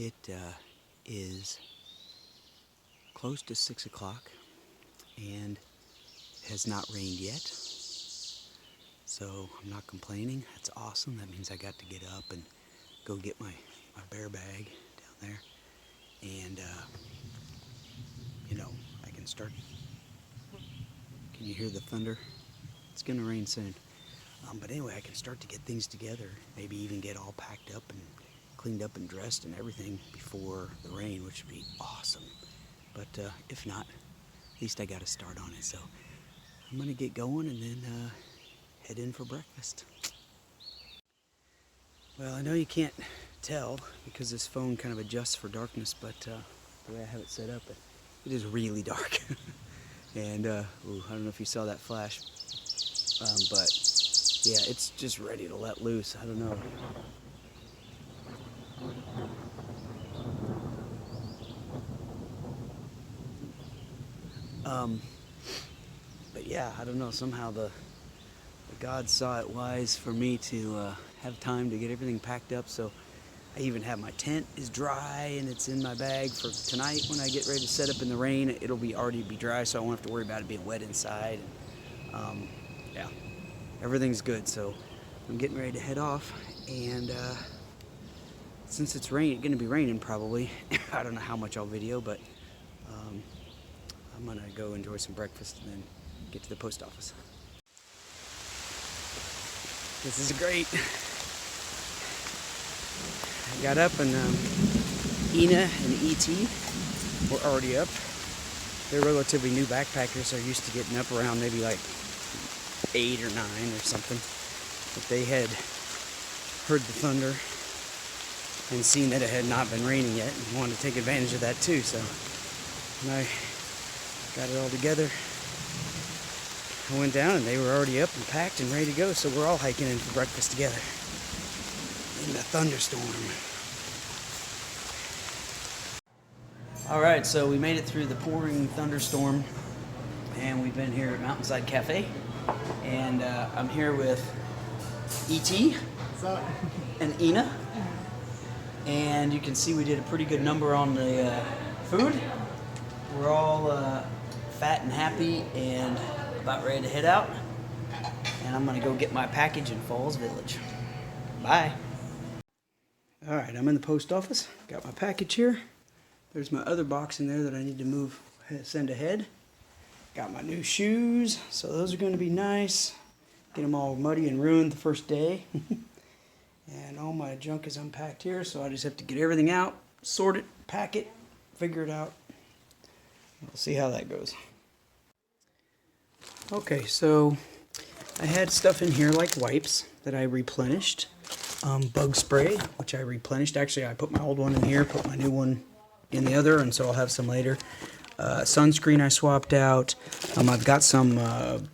It is close to 6 o'clock and has not rained yet, so I'm not complaining. That's awesome. That means I got to get up and go get my bear bag down there, and I can start. Can you hear the thunder? It's gonna rain soon. But anyway, I can start to get things together, maybe even get all packed up and cleaned up and dressed and everything before the rain, which would be awesome. But if not, at least I got to start on it. So I'm gonna get going and then head in for breakfast. Well, I know you can't tell because this phone kind of adjusts for darkness, but the way I have it set up, it is really dark. And I don't know if you saw that flash, but yeah, it's just ready to let loose. I don't know. But yeah, I don't know. Somehow the gods saw it wise for me to have time to get everything packed up. So I even have my tent is dry and it's in my bag for tonight. When I get ready to set up in the rain, it'll already be dry, so I won't have to worry about it being wet inside. And, yeah, everything's good. So I'm getting ready to head off, and since it's going to be raining probably, I don't know how much I'll video, but I'm gonna go enjoy some breakfast and then get to the post office. This is great. I got up and Ina and E.T. were already up. They're relatively new backpackers. They're used to getting up around maybe like 8 or 9 or something. But they had heard the thunder and seen that it had not been raining yet and wanted to take advantage of that too. So when I got it all together, I went down and they were already up and packed and ready to go. So we're all hiking in for breakfast together in the thunderstorm. All right, so we made it through the pouring thunderstorm, and we've been here at Mountainside Cafe, and I'm here with E.T. and Ina, and you can see we did a pretty good number on the food. We're all fat and happy and about ready to head out, and I'm gonna go get my package in Falls Village. Bye. All right, I'm in the post office. Got my package here. There's my other box in there that I need to send ahead. Got my new shoes, so those are going to be nice. Get them all muddy and ruined the first day. And all my junk is unpacked here, so I just have to get everything out, sort it, pack it, figure it out. We'll see how that goes. Okay, so I had stuff in here like wipes that I replenished. Bug spray, which I replenished. Actually, I put my old one in here, put my new one in the other, and so I'll have some later. Sunscreen I swapped out. I've got some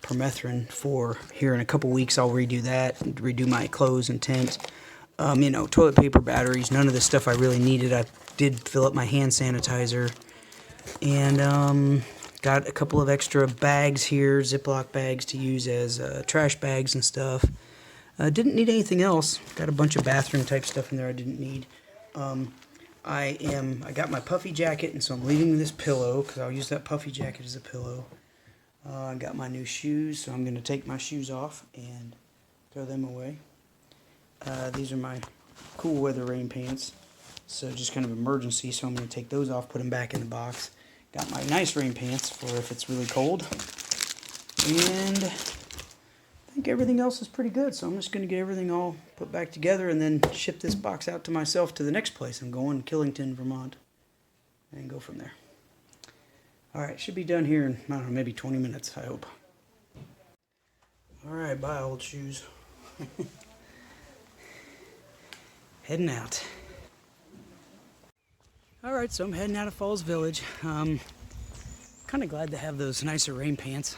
permethrin for here in a couple weeks. I'll redo that, redo my clothes and tent. Toilet paper, batteries, none of the stuff I really needed. I did fill up my hand sanitizer. And got a couple of extra bags here, Ziploc bags to use as trash bags and stuff. Didn't need anything else. Got a bunch of bathroom type stuff in there I didn't need. I got my puffy jacket, and so I'm leaving this pillow because I'll use that puffy jacket as a pillow. I got my new shoes, so I'm going to take my shoes off and throw them away. These are my cool weather rain pants, so just kind of emergency, so I'm going to take those off, put them back in the box. Got my nice rain pants for if it's really cold. And I think everything else is pretty good, so I'm just going to get everything all put back together and then ship this box out to myself to the next place I'm going, Killington, Vermont, and go from there. Alright, should be done here in, I don't know, maybe 20 minutes, I hope. Alright, bye old shoes. Heading out. Alright, so I'm heading out of Falls Village. Kind of glad to have those nicer rain pants.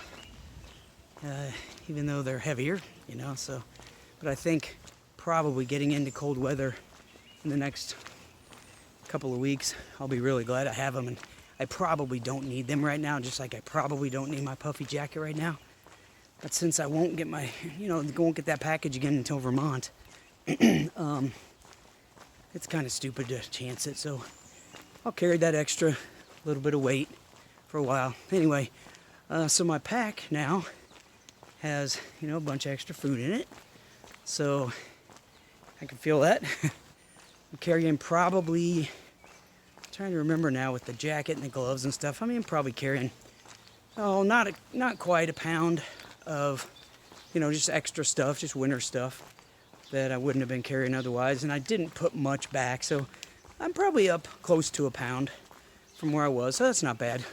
Even though they're heavier, but I think probably getting into cold weather in the next couple of weeks, I'll be really glad I have them, and I probably don't need them right now, just like I probably don't need my puffy jacket right now. But since I won't get won't get that package again until Vermont, it's kind of stupid to chance it, so I'll carry that extra little bit of weight for a while. Anyway, so my pack now has, a bunch of extra food in it, so I can feel that. I'm carrying probably, I'm trying to remember now with the jacket and the gloves and stuff, I'm probably carrying, not quite a pound of, just extra stuff, just winter stuff that I wouldn't have been carrying otherwise. And I didn't put much back, so I'm probably up close to a pound from where I was, so that's not bad.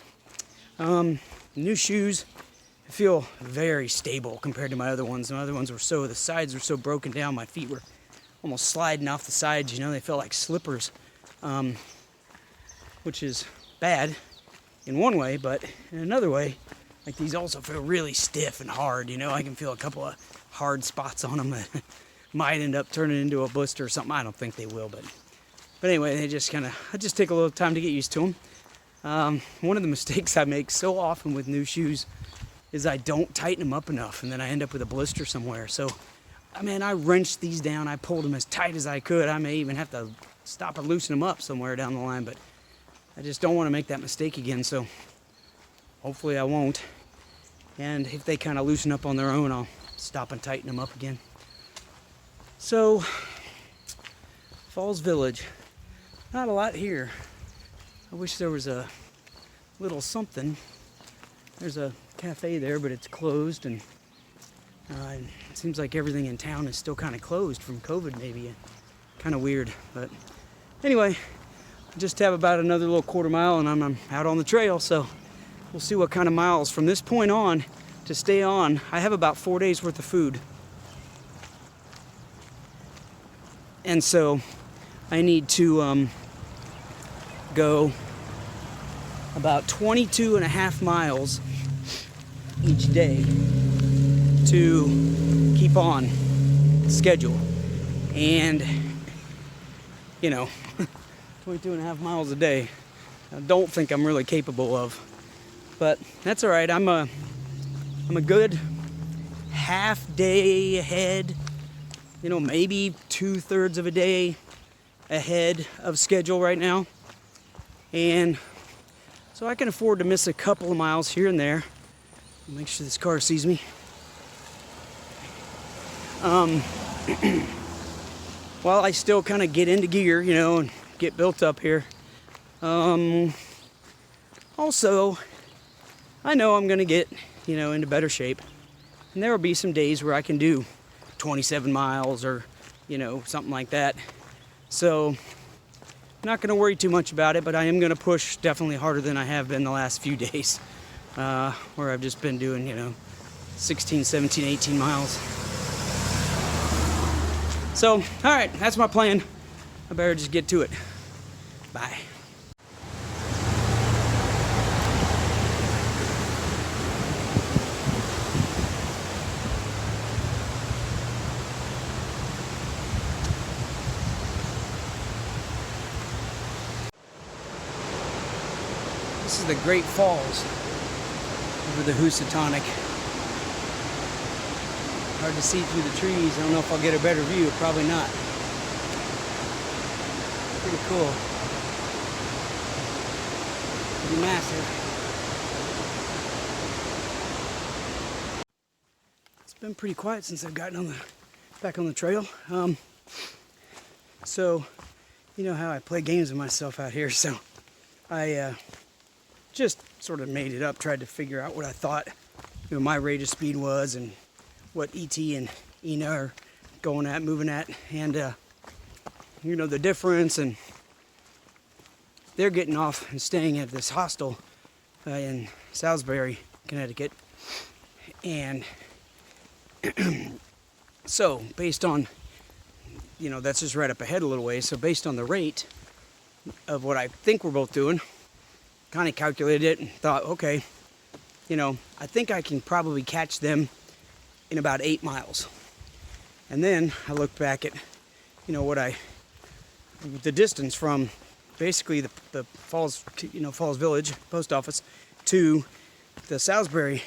New shoes, I feel very stable compared to my other ones. My other ones were the sides were so broken down, my feet were almost sliding off the sides, they felt like slippers, which is bad in one way, but in another way, like these also feel really stiff and hard, I can feel a couple of hard spots on them that might end up turning into a blister or something. I don't think they will, but anyway, I just take a little time to get used to them. One of the mistakes I make so often with new shoes is I don't tighten them up enough, and then I end up with a blister somewhere. So, I wrenched these down. I pulled them as tight as I could. I may even have to stop and loosen them up somewhere down the line, but I just don't want to make that mistake again, so hopefully I won't. And if they kind of loosen up on their own, I'll stop and tighten them up again. So, Falls Village. Not a lot here. I wish there was a little something. There's a cafe there, but it's closed, and it seems like everything in town is still kind of closed from COVID, maybe. Kind of weird, but anyway, I just have about another little quarter mile, and I'm out on the trail, so we'll see what kind of miles from this point on to stay on. I have about 4 days worth of food, and so I need to go about 22 and a half miles each day to keep on schedule. And 22 and a half miles a day, I don't think I'm really capable of, but that's all right. I'm a good half day ahead, maybe 2/3 of a day ahead of schedule right now, and so I can afford to miss a couple of miles here and there. Make sure this car sees me. While I still kind of get into gear, and get built up here. Also, I know I'm going to get, into better shape. And there will be some days where I can do 27 miles or, something like that. So, I'm not going to worry too much about it, but I am going to push definitely harder than I have been the last few days. Where I've just been doing, 16, 17, 18 miles. So, all right, that's my plan. I better just get to it. Bye. This is the Great Falls over the Housatonic. Hard to see through the trees. I don't know if I'll get a better view. Probably not. Pretty cool. Pretty massive. It's been pretty quiet since I've gotten back on the trail. So, you know how I play games with myself out here. So, I just sort of made it up. Tried to figure out what I thought, my rate of speed was, and what ET and Ina are moving at, and the difference. And they're getting off and staying at this hostel in Salisbury, Connecticut, and so based on, that's just right up ahead a little ways. So based on the rate of what I think we're both doing, kind of calculated it and thought, okay, I think I can probably catch them in about 8 miles. And then I looked back at, the distance from basically the Falls, Falls Village post office to the Salisbury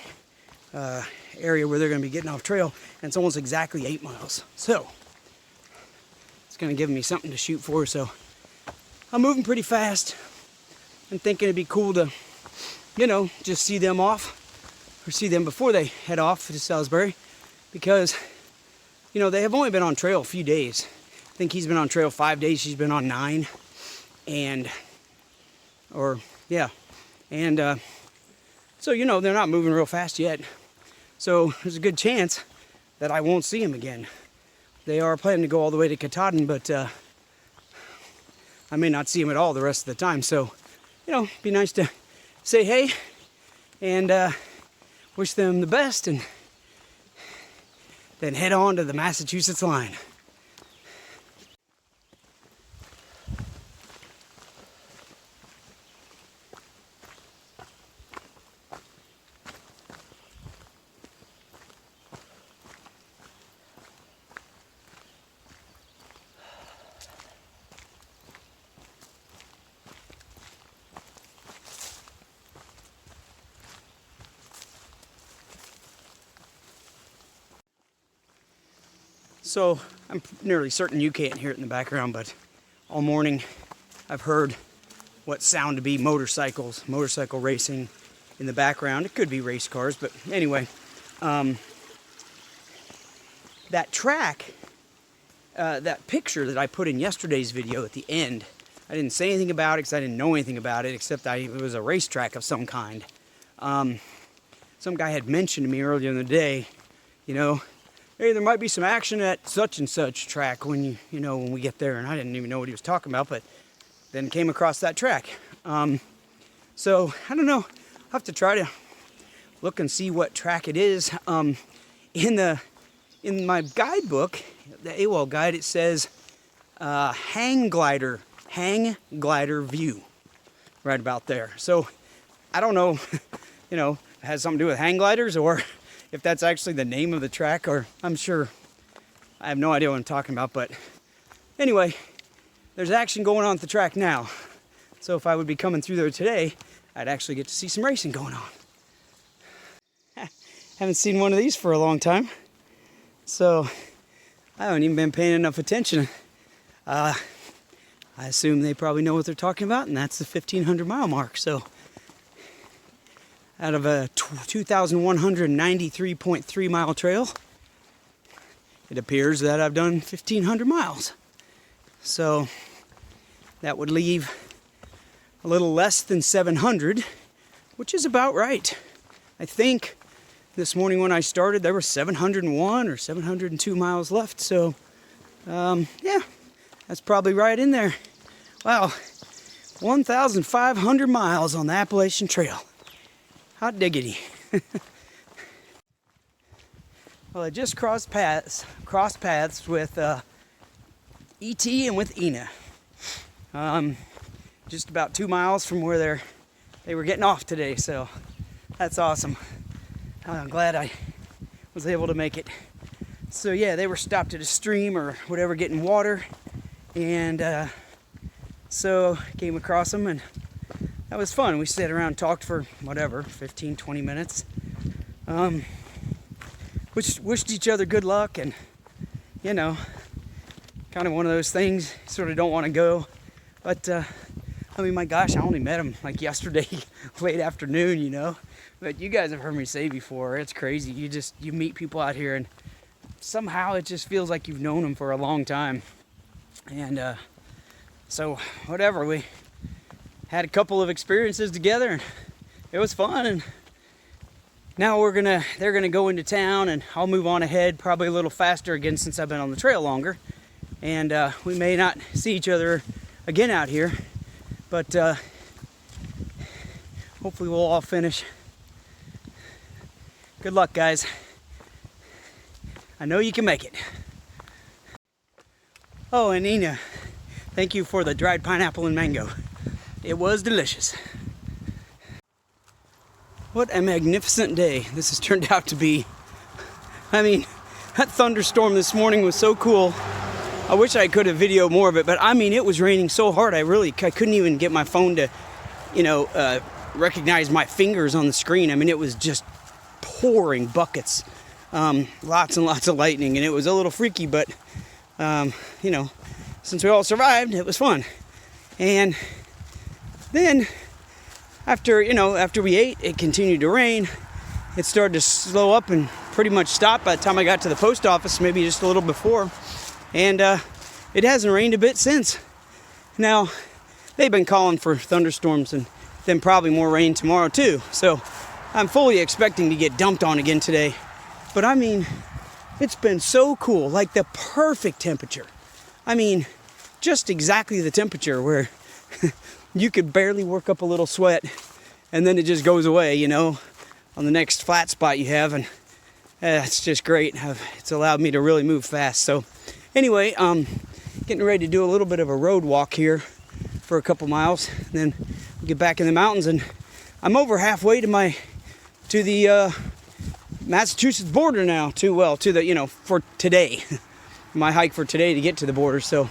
area where they're going to be getting off trail, and it's almost exactly 8 miles. So it's going to give me something to shoot for. So I'm moving pretty fast. I'm thinking it'd be cool to, you know, just see them off, or see them before they head off to Salisbury, because, you know, they have only been on trail a few days. I think he's been on trail 5 days. She's been on 9. So, you know, they're not moving real fast yet. So there's a good chance that I won't see him again. They are planning to go all the way to Katahdin, but I may not see him at all the rest of the time. So, you know, it'd be nice to say hey and wish them the best, and then head on to the Massachusetts line. So I'm nearly certain you can't hear it in the background, but all morning I've heard what sound to be motorcycle racing in the background. It could be race cars, but anyway, that track, that picture that I put in yesterday's video at the end, I didn't say anything about it because I didn't know anything about it, except it was a racetrack of some kind. Some guy had mentioned to me earlier in the day, you know, hey, there might be some action at such and such track when when we get there, and I didn't even know what he was talking about, but then came across that track. So I don't know. I'll have to try to look and see what track it is. In my guidebook, the AWOL guide, it says hang glider view, right about there. So I don't know, you know, if it has something to do with hang gliders, or if that's actually the name of the track, or I'm sure, I have no idea what I'm talking about, but anyway, there's action going on at the track now. So if I would be coming through there today, I'd actually get to see some racing going on. Haven't seen one of these for a long time, so I haven't even been paying enough attention. I assume they probably know what they're talking about, and that's the 1,500 mile mark. So out of a 2,193.3 mile trail, it appears that I've done 1,500 miles. So that would leave a little less than 700, which is about right. I think this morning when I started, there were 701 or 702 miles left. So yeah, that's probably right in there. Wow, 1,500 miles on the Appalachian Trail. Hot diggity. Well, I just crossed paths with E.T. and with Ina. Just about 2 miles from where they were getting off today, so that's awesome. I'm glad I was able to make it. So yeah, they were stopped at a stream or whatever getting water, and so came across them, and that was fun. We sat around and talked for whatever, 15, 20 minutes. Wished each other good luck, and you know, kind of one of those things, sort of don't want to go, but I mean, my gosh, I only met him like yesterday, late afternoon, you know. But you guys have heard me say before, it's crazy. You meet people out here, and somehow it just feels like you've known them for a long time. And so whatever, we had a couple of experiences together, and it was fun. And now they're gonna go into town, and I'll move on ahead probably a little faster again since I've been on the trail longer. And we may not see each other again out here, but hopefully we'll all finish. Good luck, guys. I know you can make it. Oh, and Ina, thank you for the dried pineapple and mango. It was delicious. What a magnificent day this has turned out to be. I mean, that thunderstorm this morning was so cool. I wish I could have videoed more of it, but I mean, it was raining so hard, I couldn't even get my phone to, recognize my fingers on the screen. I mean, it was just pouring buckets, lots and lots of lightning, and it was a little freaky, but, since we all survived, it was fun. And then after we ate, it continued to rain. It started to slow up and pretty much stop by the time I got to the post office, maybe just a little before. And it hasn't rained a bit since. Now, they've been calling for thunderstorms and then probably more rain tomorrow too. So I'm fully expecting to get dumped on again today. But I mean, it's been so cool, like the perfect temperature. I mean, just exactly the temperature where you could barely work up a little sweat and then it just goes away, you know, on the next flat spot you have. And it's just great. It's allowed me to really move fast. So anyway, getting ready to do a little bit of a road walk here for a couple miles, and then get back in the mountains. And I'm over halfway to the Massachusetts border now. For today, my hike for today to get to the border. So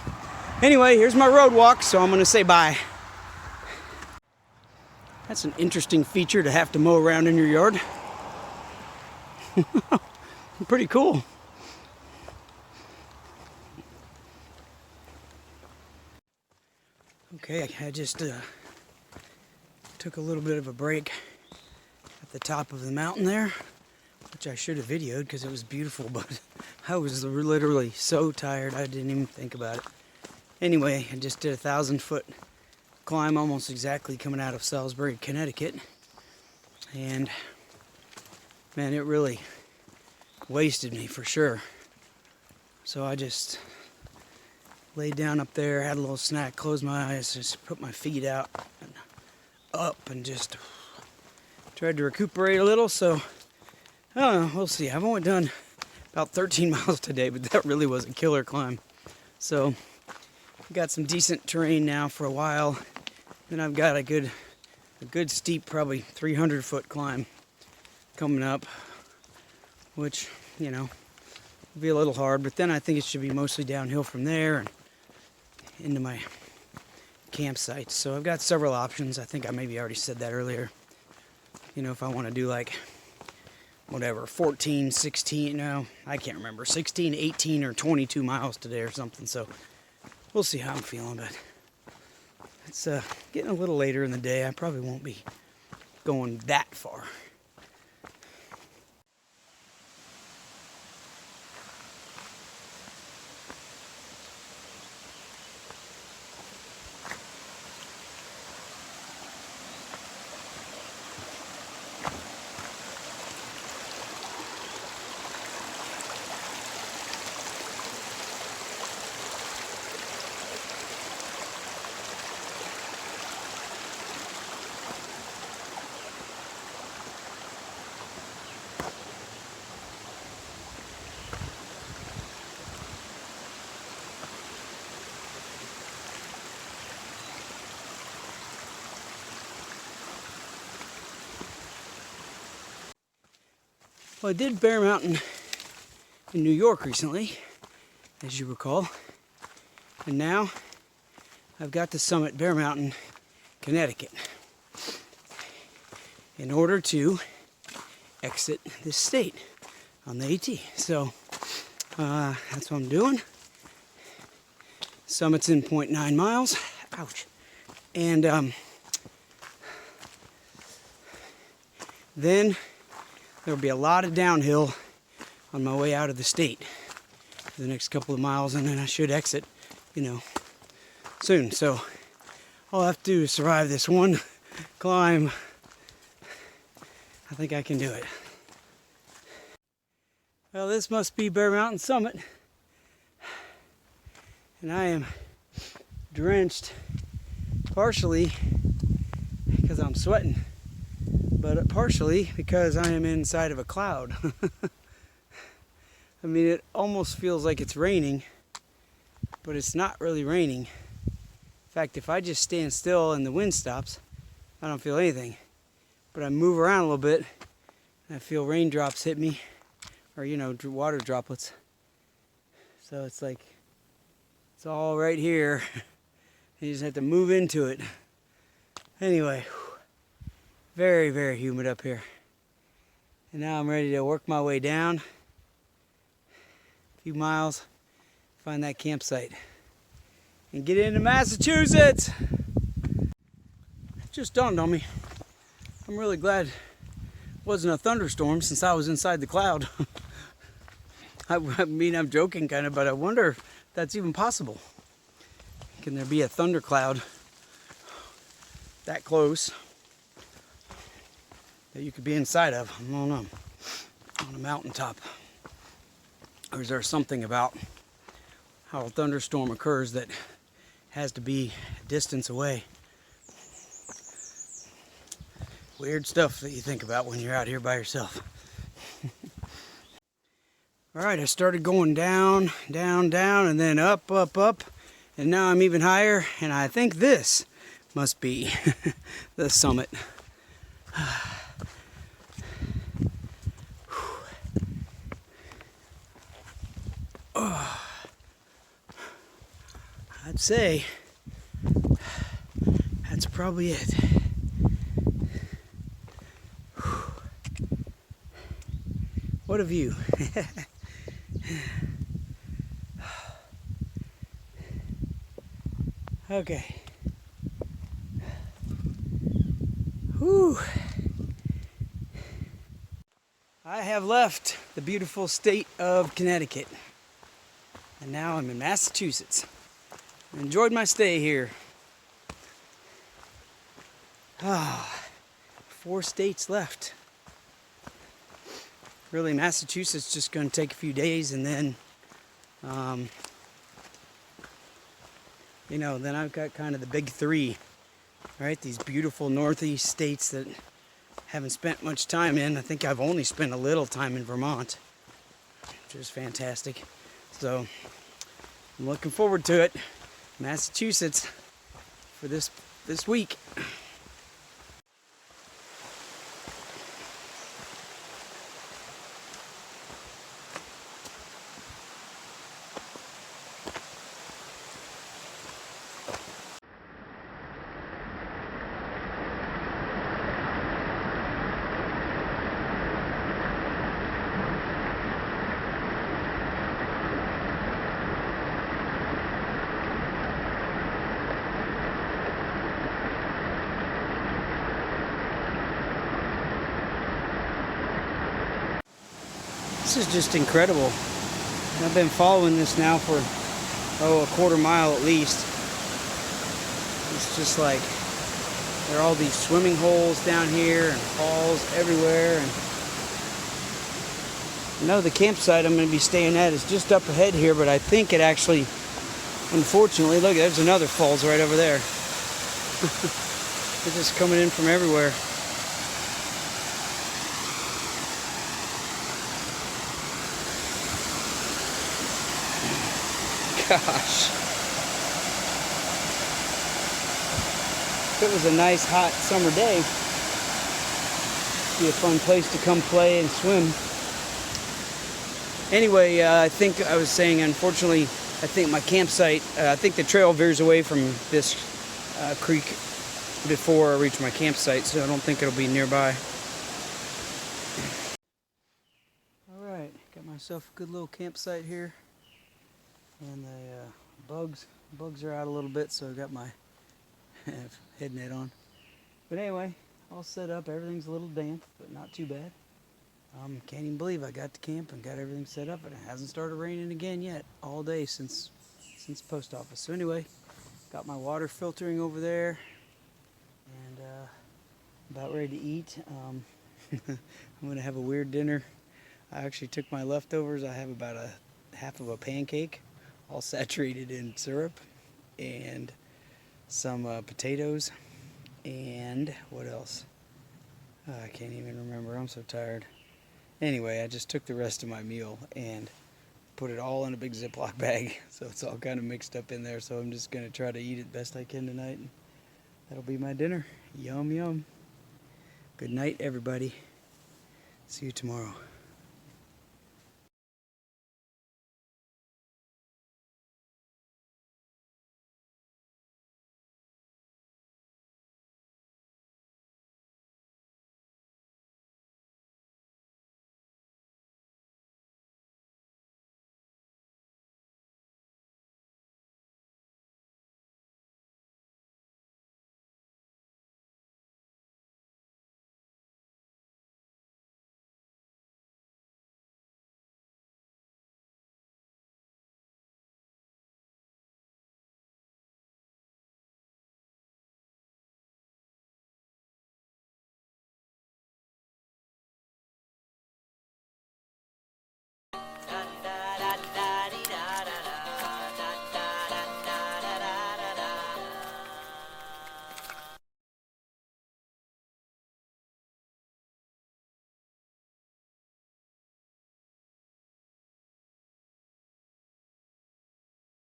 anyway, here's my road walk. So I'm gonna say bye. That's an interesting feature to have to mow around in your yard. Pretty cool. Okay, I just took a little bit of a break at the top of the mountain there, which I should have videoed because it was beautiful, but I was literally so tired I didn't even think about it. Anyway, I just did a 1,000-foot climb, almost exactly coming out of Salisbury, Connecticut, and man, it really wasted me for sure. So I just laid down up there, had a little snack, closed my eyes, just put my feet out and up and just tried to recuperate a little. So I don't know, we'll see. I've only done about 13 miles today, but that really was a killer climb. So I've got some decent terrain now for a while. Then I've got a good steep, probably 300-foot climb coming up, which, you know, will be a little hard, but then I think it should be mostly downhill from there and into my campsite. So I've got several options. I think I maybe already said that earlier. You know, if I want to do like whatever, 14, 16, no, I can't remember, 16, 18, or 22 miles today or something. So we'll see how I'm feeling, but it's getting a little later in the day. I probably won't be going that far. Well, I did Bear Mountain in New York recently, as you recall, and now I've got to summit Bear Mountain, Connecticut, in order to exit this state on the AT. So that's what I'm doing. Summit's in 0.9 miles. Ouch. And then there'll be a lot of downhill on my way out of the state for the next couple of miles, and then I should exit, you know, soon. So all I have to do is survive this one climb. I think I can do it. Well, this must be Bear Mountain Summit, and I am drenched partially because I'm sweating, but partially because I am inside of a cloud. I mean, it almost feels like it's raining, but it's not really raining. In fact, if I just stand still and the wind stops, I don't feel anything. But I move around a little bit, and I feel raindrops hit me, or, you know, water droplets. So it's like, it's all right here. You just have to move into it. Anyway, very, very humid up here. And now I'm ready to work my way down a few miles, find that campsite. and get into Massachusetts. It just dawned on me. I'm really glad it wasn't a thunderstorm since I was inside the cloud. I mean, I'm joking kind of, but I wonder if that's even possible. Can there be a thundercloud that close that you could be inside of? I don't know. On a mountaintop. Or is there something about how a thunderstorm occurs that has to be a distance away? Weird stuff that you think about when you're out here by yourself. Alright, I started going down, down, down, and then up, up, up. And now I'm even higher, and I think this must be the summit. I'd say that's probably it. What a view. Okay. Whew. I have left the beautiful state of Connecticut. And now I'm in Massachusetts. I enjoyed my stay here. 4 states left. Really, Massachusetts is just going to take a few days, and then, then I've got kind of the big 3, right? These beautiful northeast states that haven't spent much time in. I think I've only spent a little time in Vermont, which is fantastic. So I'm looking forward to it. Massachusetts for this week. This is just incredible. I've been following this now for, a quarter mile at least. It's just like, there are all these swimming holes down here and falls everywhere. And I know the campsite I'm going to be staying at is just up ahead here, but I think it actually, unfortunately, look, there's another falls right over there. They're just coming in from everywhere. Gosh. If it was a nice hot summer day, it'd be a fun place to come play and swim. Anyway, I think I was saying, unfortunately, I think my campsite, I think the trail veers away from this creek before I reach my campsite, so I don't think it'll be nearby. Alright, got myself a good little campsite here. And the bugs are out a little bit, so I've got my head net on. But anyway, all set up. Everything's a little damp, but not too bad. Can't even believe I got to camp and got everything set up, and it hasn't started raining again yet all day since post office. So anyway, got my water filtering over there, and about ready to eat. I'm gonna have a weird dinner. I actually took my leftovers. I have about a half of a pancake, all saturated in syrup, and some potatoes, and what else? I can't even remember. I'm so tired. Anyway, I just took the rest of my meal and put it all in a big Ziploc bag, so it's all kind of mixed up in there. So I'm just going to try to eat it best I can tonight, and that'll be my dinner. Yum, yum. Good night, everybody. See you tomorrow.